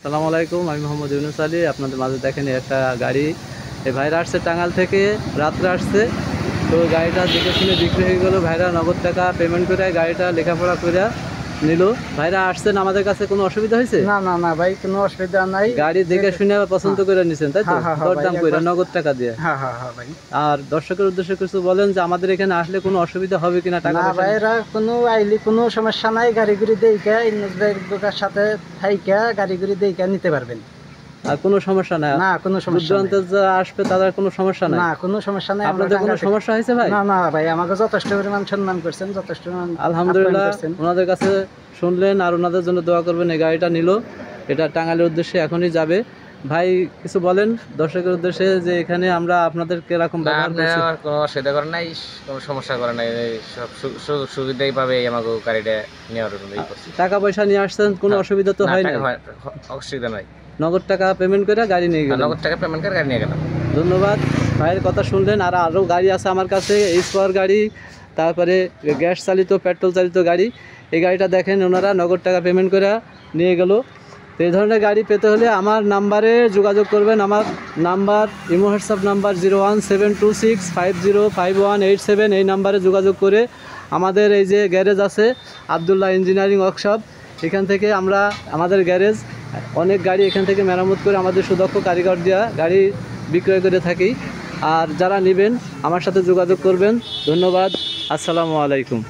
আসসালামু আলাইকুম, আমি মোহাম্মদ ইউনুস আলী। আপনাদের মাঝে দেখেন একটা গাড়ি, এই ভাইরা আসছে টাঙ্গাইল থেকে, রাত্রে আসছে। তো গাড়িটা দেখে শুনে বিক্রি হয়ে গেলো। ভাইরা নগদ টাকা পেমেন্ট করে গাড়িটা লেখাপড়া করে নিল। ভাইরা আসছেন, আমাদের কাছে কোনো অসুবিধা হয়েছে? না না না ভাই, কোনো অসুবিধা নাই। গাড়ি দেখে শুনে পছন্দ করে নিছেন, তাই তো? দরদাম করে নগদ টাকা দিয়ে। হ্যাঁ হ্যাঁ হ্যাঁ ভাই। আর দর্শকের উদ্দেশ্যে কিছু বলেন যে আমাদের এখানে আসলে কোনো অসুবিধা হবে কিনা? টাকা না ভাইরা, কোনো আইলি কোনো সমস্যা নাই। গাড়ি গুড়ি দেইকা ইউনুস ভাইয়ের সাথে থাইকা গাড়ি গুড়ি দেইকা নিতে পারবেন। আর কোনো সমস্যা নাই? না, কোনো সমস্যা নাই। যারা আসবে তাদের কোনো সমস্যা নাই? না, কোনো সমস্যা নাই। আপনাদের কোনো সমস্যা হয়েছে ভাই? না না ভাই, আমাকে যথেষ্ট পরিমাণ সম্মান করছেন, যথেষ্ট আলহামদুলিল্লাহ। ওনাদের কাছে শুনলেন আর ওনাদের জন্য দোয়া করবেন। এই গাড়িটা নিল, এটা টাঙ্গাইলের উদ্দেশ্যে এখনই যাবে। ভাই কিছু বলেন দর্শকের উদ্দেশ্যে যে এখানে আমরা আপনাদের কিরকম ব্যবহার করছি? আমার কোনো অসুবিধা করে নাই, কোনো সমস্যা করে নাই, সব সুবিধাই পাবে আমাকে গাড়িটা নেওয়ার জন্য। টাকা পয়সা নিয়ে আসছেন, কোনো অসুবিধা তো হয় না? অসুবিধা নাই, নগদ টাকা পেমেন্ট করে গাড়ি নিয়ে গেলেন। নগদ টাকা পেমেন্ট করে গাড়ি নিয়ে গেলাম। ধন্যবাদ। ভাইয়ের কথা শুনলেন। আর আরও গাড়ি আছে আমার কাছে, স্কোয়ার গাড়ি, তারপরে গ্যাস চালিত, পেট্রোল চালিত গাড়ি। এই গাড়িটা দেখেন ওনারা নগদ টাকা পেমেন্ট করে নিয়ে গেল। তো এই ধরনের গাড়ি পেতে হলে আমার নাম্বারে যোগাযোগ করবেন। আমার নাম্বার, ইমো হোয়াটসঅ্যাপ নাম্বার 01726505187। এই নাম্বারে যোগাযোগ করে আমাদের এই যে গ্যারেজ আছে আবদুল্লাহ ইঞ্জিনিয়ারিং ওয়ার্কশপ, এখান থেকে আমরা আমাদের গ্যারেজ অনেক গাড়ি এখান থেকে মেরামত করে আমাদের সুদক্ষ কারিগর দেওয়া গাড়ি বিক্রয় করে থাকি। আর যারা নেবেন আমার সাথে যোগাযোগ করবেন। ধন্যবাদ। আসসালামু আলাইকুম।